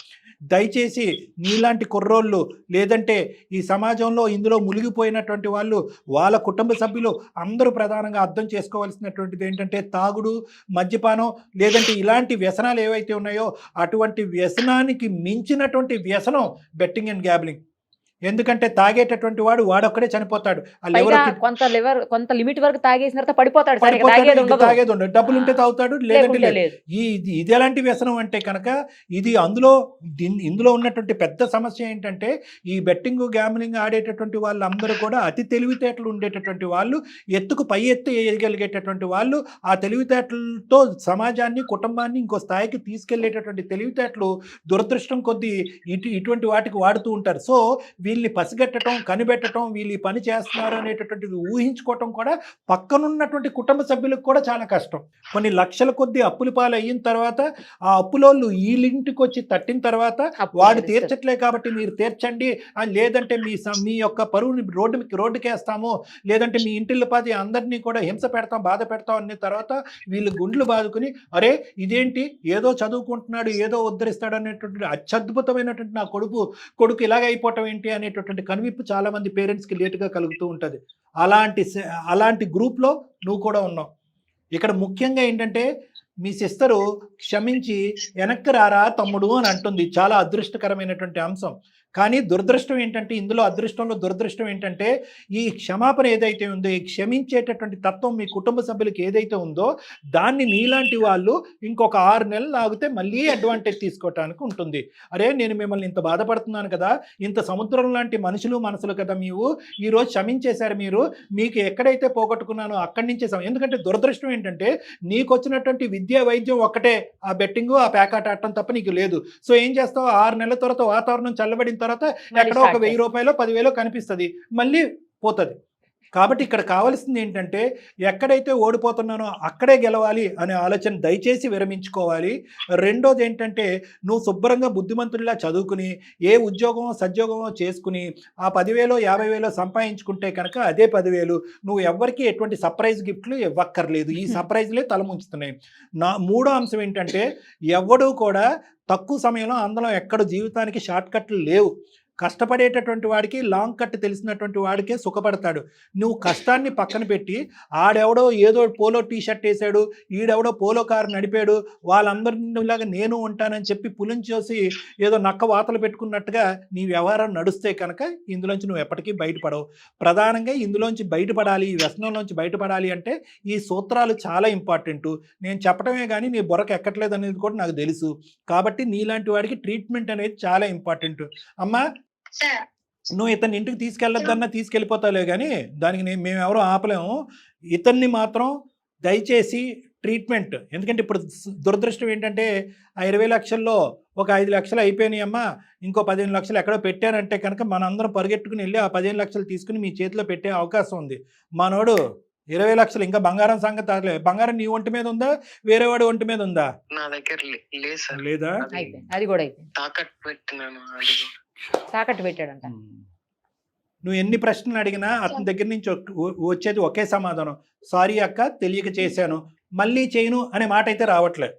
దయచేసి నీలాంటి కుర్రోళ్ళు, లేదంటే ఈ సమాజంలో ఇందులో మునిగిపోయినటువంటి వాళ్ళు, వాళ్ళ కుటుంబ సభ్యులు అందరూ ప్రధానంగా అర్థం చేసుకోవాల్సినటువంటిది ఏంటంటే, తాగుడు, మద్యపానం, లేదంటే ఇలాంటి వ్యసనాలు ఏవైతే ఉన్నాయో అటువంటి వ్యసనానికి మించినటువంటి వ్యసనం బెట్టింగ్ అండ్ గ్యాబ్లింగ్. ఎందుకంటే తాగేటటువంటి వాడొక్కడే చనిపోతాడు. కొంత లిమిట్ వరకు తాగేసిన తర్వాత పడిపోతాడు. తాగేది ఉండదు. డబ్బులు ఉంటే తాగుతాడు, లేదంటే లేదు. ఇది ఎలాంటి వ్యసనం అంటే కనుక ఇది ఇందులో ఉన్నటువంటి పెద్ద సమస్య ఏంటంటే, ఈ బెట్టింగ్ గ్యామ్లింగ్ ఆడేటటువంటి వాళ్ళందరూ కూడా అతి తెలివితేటలు ఉండేటటువంటి వాళ్ళు, ఎత్తుకు పై ఎత్తు వేయగలిగేటటువంటి వాళ్ళు, ఆ తెలివితేటలతో సమాజాన్ని, కుటుంబాన్ని ఇంకో స్థాయికి తీసుకెళ్లేటటువంటి తెలివితేటలు దురదృష్టం కొద్దీ ఇటువంటి వాటికి వాడుతూ ఉంటారు. సో వీళ్ళని పసిగట్టడం, కనిపెట్టడం, వీళ్ళు ఈ పని చేస్తున్నారు అనేటటువంటిది ఊహించుకోవటం కూడా పక్కనున్నటువంటి కుటుంబ సభ్యులకు కూడా చాలా కష్టం. కొన్ని లక్షల కొద్ది అప్పుల పాలు అయిన తర్వాత, ఆ అప్పులోళ్ళు వీళ్ళింటికి వచ్చి తట్టిన తర్వాత, వాడు తీర్చట్లే కాబట్టి మీరు తీర్చండి, లేదంటే మీ యొక్క పరువుని రోడ్డుకేస్తాము, లేదంటే మీ ఇంటిల్లి పాది అందరినీ కూడా హింస పెడతాం, బాధ పెడతాం అనే తర్వాత వీళ్ళు గుండ్లు బాదుకుని, అరే ఇదేంటి ఏదో చదువుకుంటున్నాడు, ఏదో ఉద్ధరిస్తాడు అనేటువంటి అత్యద్భుతమైనటువంటి నా కొడుకు ఇలాగ అయిపోవటం ఏంటి అనేటటువంటి కనువిప్పు చాలా మంది పేరెంట్స్కి లేటుగా కలుగుతూ ఉంటుంది. అలాంటి గ్రూప్లో నువ్వు కూడా ఉన్నావు. ఇక్కడ ముఖ్యంగా ఏంటంటే మీ సిస్టరు క్షమించి వెనక్కి రారా తమ్ముడు అని అంటుంది. చాలా అదృష్టకరమైనటువంటి అంశం. కానీ దురదృష్టం ఏంటంటే, ఇందులో అదృష్టంలో దురదృష్టం ఏంటంటే, ఈ క్షమాపణ ఏదైతే ఉందో, ఈ క్షమించేటటువంటి తత్వం మీ కుటుంబ సభ్యులకి ఏదైతే ఉందో దాన్ని నీలాంటి వాళ్ళు ఇంకొక 6 నెలలు ఆగితే మళ్ళీ అడ్వాంటేజ్ తీసుకోవటానికి ఉంటుంది. అరే నేను మిమ్మల్ని ఇంత బాధపడుతున్నాను కదా, ఇంత సముద్రం లాంటి మనసులు కదా మీరు, ఈరోజు క్షమించేశారు మీరు, మీకు ఎక్కడైతే పోగొట్టుకున్నానో అక్కడి నుంచే ఎందుకంటే దురదృష్టం ఏంటంటే నీకు వచ్చినటువంటి విద్యా వైద్యం ఒక్కటే, ఆ బెట్టింగ్ ఆ ప్యాకాట ఆడటం తప్ప నీకు లేదు. సో ఏం చేస్తావు, 6 నెలల తర్వాత వాతావరణం చల్లబడిన తర్వాత ఎక్కడో ఒక 1000 రూపాయలు 10,000 కనిపిస్తుంది, మళ్ళీ పోతుంది. కాబట్టి ఇక్కడ కావాల్సింది ఏంటంటే, ఎక్కడైతే ఓడిపోతున్నానో అక్కడే గెలవాలి అనే ఆలోచన దయచేసి విరమించుకోవాలి. రెండోది ఏంటంటే, నువ్వు శుభ్రంగా బుద్ధిమంతుడిలా చదువుకుని ఏ ఉద్యోగమో సద్యోగమో చేసుకుని ఆ 10,000 50,000 సంపాదించుకుంటే కనుక అదే 10,000 నువ్వు ఎవ్వరికి ఎటువంటి సర్ప్రైజ్ గిఫ్ట్లు ఇవ్వక్కర్లేదు. ఈ సర్ప్రైజ్లే తలముంచుతున్నాయి. మూడో అంశం ఏంటంటే, ఎవడూ కూడా తక్కువ సమయంలో అందులో ఎక్కడ జీవితానికి షార్ట్ కట్లు లేవు. కష్టపడేటటువంటి వాడికి లాంగ్ కట్ తెలిసినటువంటి వాడికే సుఖపడతాడు. నువ్వు కష్టాన్ని పక్కన పెట్టి ఆడెవడో ఏదో పోలో టీ షర్ట్ వేసాడు, ఈడెవడో పోలో కారు నడిపాడు, వాళ్ళందరిలాగా నేను ఉంటానని చెప్పి పులించేసి ఏదో నక్క వాతలు పెట్టుకున్నట్టుగా నీ వ్యవహారం నడుస్తే కనుక ఇందులోంచి నువ్వు ఎప్పటికీ బయటపడవు. ప్రధానంగా ఇందులోంచి బయటపడాలి, ఈ వ్యసనంలోంచి బయటపడాలి అంటే ఈ సూత్రాలు చాలా ఇంపార్టెంట్. నేను చెప్పడమే కానీ నీ బుర్రకు ఎక్కట్లేదు అనేది కూడా నాకు తెలుసు. కాబట్టి నీలాంటి వాడికి ట్రీట్మెంట్ అనేది చాలా ఇంపార్టెంట్. అమ్మా నువ్వు ఇతన్ని ఇంటికి తీసుకెళ్ళొద్దన్నా తీసుకెళ్ళిపోతావులే, కానీ దానికి మేము ఎవరో ఆపలేము. ఇతన్ని మాత్రం దయచేసి ట్రీట్మెంట్, ఎందుకంటే ఇప్పుడు దురదృష్టం ఏంటంటే ఆ 20 లక్షల్లో ఒక 5 లక్షలు అయిపోయినాయి అమ్మా, ఇంకో 15 లక్షలు ఎక్కడో పెట్టారంటే కనుక మనందరం పరిగెట్టుకుని వెళ్ళి ఆ 15 లక్షలు తీసుకుని మీ చేతిలో పెట్టే అవకాశం ఉంది. మనోడు 20 లక్షలు ఇంకా బంగారం సంగతి తాగలే. బంగారం నీ ఒంటి మీద ఉందా, వేరే వాడి ఒంటి మీద ఉందా? నా దగ్గర లేదు సార్. లేదా? అది కూడా అయిపోయింది. తాకట్టు పెట్టినాను. తాకట్టు పెట్టాడంట. నువ్వు ఎన్ని ప్రశ్నలు అడిగినా అతని దగ్గర నుంచి వచ్చేది ఒకే సమాధానం, సారీ అక్క తెలియక చేశాను, మళ్ళీ చేయను అనే మాట అయితే రావట్లేదు.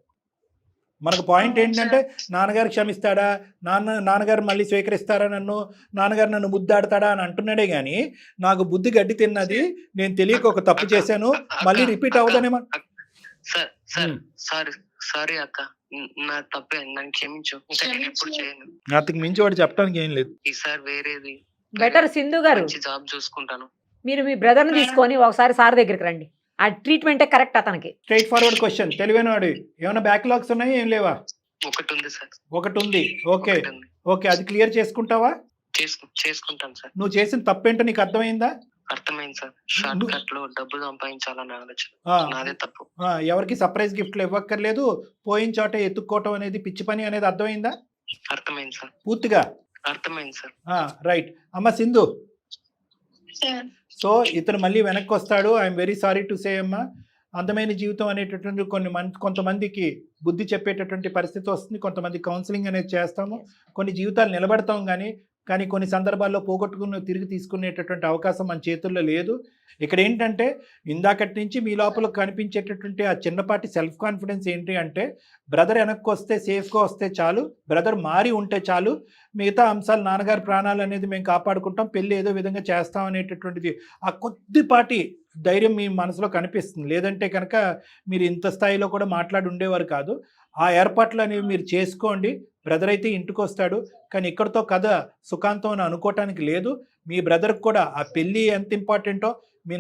మనకు పాయింట్ ఏంటంటే, నాన్నగారు క్షమిస్తాడా, నాన్నగారు మళ్ళీ స్వీకరిస్తారా, నాన్నగారు నన్ను ముద్దాడతాడా అని అంటున్నాడే కానీ నాకు బుద్ధి గడ్డి తిన్నది, నేను తెలియక ఒక తప్పు చేశాను, మళ్ళీ రిపీట్ అవ్వదనే. సారీ అక్క, నా తప్పే, నన్ను క్షమించు, ఎప్పుడు చేయను. అంతకు మించి వాడు చెప్పడానికి ఏం లేదు. ఈసారి వేరేది బెటర్ సింధు గారు, జాబ్ చూసుకుంటాను. మీరు మీ బ్రదర్ ని తీసుకొని ఒకసారి సార్ దగ్గరికి రండి. ఆ ట్రీట్మెంటే కరెక్ట్ అతనికి. స్ట్రైట్ ఫార్వర్డ్ క్వశ్చన్, తెలివైన వాడు. ఏమైనా బ్యాక్లాగ్స్ ఉన్నాయి, ఏం లేవా? ఒకటి ఉంది సార్. ఒకటి ఉంది. ఓకే ఓకే, అది క్లియర్ చేసుకుంటావా? చేసుకుంటాను సార్. నువ్వు చేసిన తప్పేంటో నీకు అర్థమైందా? అర్థమైంది సార్. షార్ట్ కట్ లో డబ్బులు సంపాదించాలని ఆలోచన, నాదే తప్పు. ఎవరికి సర్ప్రైజ్ గిఫ్ట్లు ఇవ్వక్కర్లేదు, పోయిన చోట ఎత్తుక్కోవటం అనేది పిచ్చి పని అనేది అర్థమైందా? అర్థమైంది సార్. పూర్తిగా అర్థమైంది సార్. రైట్. అమ్మ సింధు, సో ఇతను మళ్ళీ వెనక్కి వస్తాడు. I'm very sorry to say అమ్మా. అందమైన జీవితం అనేటటువంటి కొంతమందికి బుద్ధి చెప్పేటటువంటి పరిస్థితి వస్తుంది, కొంతమంది కౌన్సిలింగ్ అనేది చేస్తాము, కొన్ని జీవితాలు నిలబెడతాం, కానీ కొన్ని సందర్భాల్లో పోగొట్టుకుని తిరిగి తీసుకునేటటువంటి అవకాశం మన చేతుల్లో లేదు. ఇక్కడ ఏంటంటే, ఇందాకటి నుంచి మీ లోపల కనిపించేటటువంటి ఆ చిన్నపాటి సెల్ఫ్ కాన్ఫిడెన్స్ ఏంటి అంటే, బ్రదర్ వెనక్కి వస్తే సేఫ్గా వస్తే చాలు, బ్రదర్ మారి ఉంటే చాలు, మిగతా అంశాలు నాన్నగారి ప్రాణాలు అనేది మేము కాపాడుకుంటాం, పెళ్ళి ఏదో విధంగా చేస్తాం అనేటటువంటిది ఆ కొద్దిపాటి ధైర్యం మీ మనసులో కనిపిస్తుంది. లేదంటే కనుక మీరు ఇంత స్థాయిలో కూడా మాట్లాడి ఉండేవారు కాదు. ఆ ఏర్పాట్లు అనేవి మీరు చేసుకోండి. బ్రదర్ అయితే ఇంటికి వస్తాడు, కానీ ఇక్కడితో కథ సుఖాంతం అని అనుకోవటానికి లేదు. మీ బ్రదర్కి కూడా ఆ పెళ్ళి ఎంత ఇంపార్టెంటో, మీ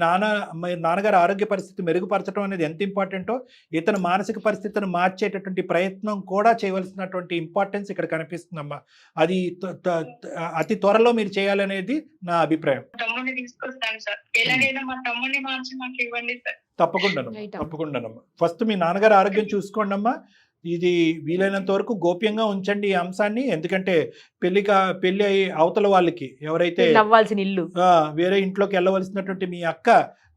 నాన్నగారి ఆరోగ్య పరిస్థితి మెరుగుపరచడం అనేది ఎంత ఇంపార్టెంటో, ఇతను మానసిక పరిస్థితిని మార్చేటటువంటి ప్రయత్నం కూడా చేయవలసినటువంటి ఇంపార్టెన్స్ ఇక్కడ కనిపిస్తుందమ్మా. అది అతి త్వరలో మీరు చేయాలనేది నా అభిప్రాయం. తమ్ముడిని తీసుకొస్తాను సార్, ఎలాగైనా మా తమ్ముడిని మార్చి మాకు ఇవ్వండి సార్. తప్పకుండానమ్మా. ఫస్ట్ మీ నాన్నగారి ఆరోగ్యం చూసుకోండి అమ్మా. ఇది వీలైనంత వరకు గోప్యంగా ఉంచండి ఈ అంశాన్ని. ఎందుకంటే పెళ్లి అవతల వాళ్ళకి ఎవరైతే ఇల్లు వేరే ఇంట్లోకి వెళ్ళవలసినటువంటి మీ అక్క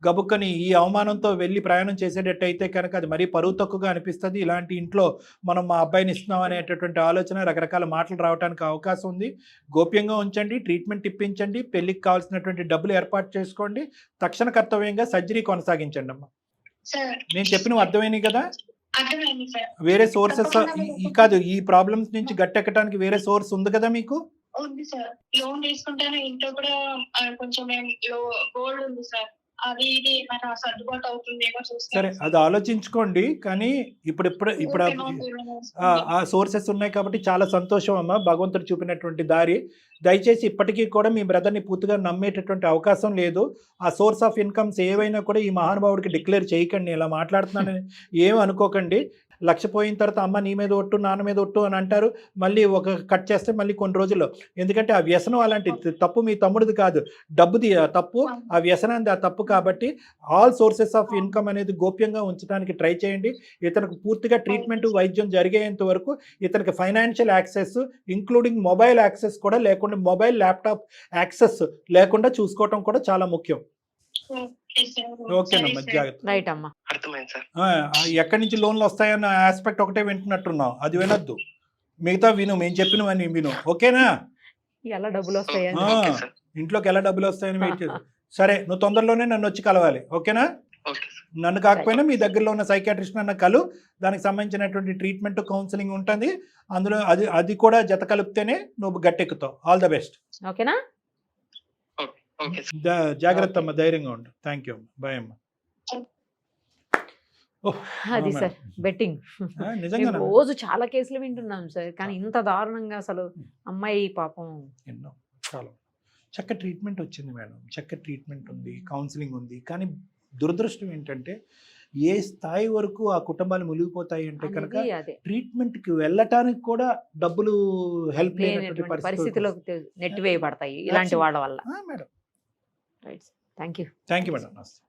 గబుక్కని ఈ అవమానంతో వెళ్ళి ప్రయాణం చేసేటట్టయితే కనుక అది మరీ పరువు తక్కువగా అనిపిస్తుంది. ఇలాంటి ఇంట్లో మనం మా అబ్బాయిని ఇస్తున్నాం అనేటటువంటి ఆలోచన, రకరకాల మాటలు రావడానికి అవకాశం ఉంది. గోప్యంగా ఉంచండి, ట్రీట్మెంట్ ఇప్పించండి, పెళ్లికి కావాల్సినటువంటి డబ్బులు ఏర్పాటు చేసుకోండి, తక్షణ కర్తవ్యంగా సర్జరీ కొనసాగించండి అమ్మా. నేను చెప్పినవి అర్థమైనాయి కదా? వేరే సోర్సెస్ కాదు, ఈ ప్రాబ్లమ్స్ నుంచి గట్టెక్కడానికి వేరే సోర్స్ ఉంది కదా మీకు? ఉంది సార్. లోన్ తీసుకుంటాను. ఇంట్లో కూడా కొంచెం గోల్డ్ ఉంది సార్. అది ఇది మన సర్దుబాటు అవుతుందేమో సరే చూస్తాను. అది ఆలోచించుకోండి. కానీ ఇప్పుడు ఆ సోర్సెస్ ఉన్నాయి కాబట్టి చాలా సంతోషం అమ్మా, భగవంతుడు చూపినటువంటి దారి. దయచేసి ఇప్పటికీ కూడా మీ బ్రదర్ని పూర్తిగా నమ్మేటటువంటి అవకాశం లేదు. ఆ సోర్స్ ఆఫ్ ఇన్కమ్స్ ఏవైనా కూడా ఈ మహానుభావుడికి డిక్లేర్ చేయకండి. ఇలా మాట్లాడుతున్నానని ఏం అనుకోకండి. లక్ష పోయిన తర్వాత అమ్మ నీ మీద ఒట్టు నాన్న మీద ఒట్టు అని అంటారు, మళ్ళీ ఒక కట్ చేస్తే మళ్ళీ కొన్ని రోజుల్లో. ఎందుకంటే ఆ వ్యసనం అలాంటి తప్పు మీ తమ్ముడిది కాదు, డబ్బుది తప్పు, ఆ వ్యసనాన్ని ఆ తప్పు. కాబట్టి ఆల్ సోర్సెస్ ఆఫ్ ఇన్కమ్ అనేది గోప్యంగా ఉంచడానికి ట్రై చేయండి. ఇతనికి పూర్తిగా ట్రీట్మెంట్ వైద్యం జరిగేంత వరకు ఇతనికి financial access including mobile access కూడా లేకుండా, మొబైల్ ల్యాప్టాప్ యాక్సెస్ లేకుండా చూసుకోవటం కూడా చాలా ముఖ్యం. ఓకేనమ్మా, జాగ్రత్త. రైట్ అమ్మా. అర్థమైంది సార్. ఎక్కడి నుంచి లోన్లు వస్తాయన్న ఆస్పెక్ట్ ఒకటే వింటున్నట్టున్నావు, అది వినొద్దు. మిగతా విను, మేము చెప్పినవన్నీ విను. ఓకేనా? ఎలా డబ్బులు వస్తాయని ఓకే సార్. ఇంట్లోకి ఎలా డబ్బులు వస్తాయని వెయిట్ చేసి. సరే, నువ్వు తొందరలోనే నన్ను వచ్చి కలవాలి. ఓకేనా? Okay sir. నన్ను కాకపోయినా మీ దగ్గరలో ఉన్న సైకాట్రిస్ట్ అన్న కలు, దానికి సంబంధించినటువంటి ట్రీట్మెంట్ కౌన్సిలింగ్ ఉంటుంది. అందులో అది కూడా జత కలిపితేనే నువ్వు గట్టెక్కుతావు. All the best. ఓకేనా? Okay sir. జాగ్రత్త అమ్మ, ధైర్యంగా ఉండు. థ్యాంక్ యూ, బాయ్ అమ్మ. అది సార్ బెట్టింగ్. నిజంగా రోజు చాలా కేసులు వింటున్నాం సార్, కానీ ఇంత దారుణంగా అసలు అమ్మాయి పాపం. ఎన్నో చాలా చక్కటి ట్రీట్మెంట్ వచ్చింది మేడం, చక్కటి ట్రీట్మెంట్ ఉంది, కౌన్సిలింగ్ ఉంది. కానీ దురదృష్టం ఏంటంటే ఏ స్థాయి వరకు ఆ కుటుంబాలు మునిగిపోతాయి అంటే కనుక ట్రీట్మెంట్కి వెళ్ళటానికి కూడా డబ్బులు హెల్ప్ లేనటువంటి పరిస్థితిలోకి నెట్టివేయబడతాయి ఇలాంటి వాళ్ళ వల్ల. Madam right, thank you. Thank you madam. నమస్తే.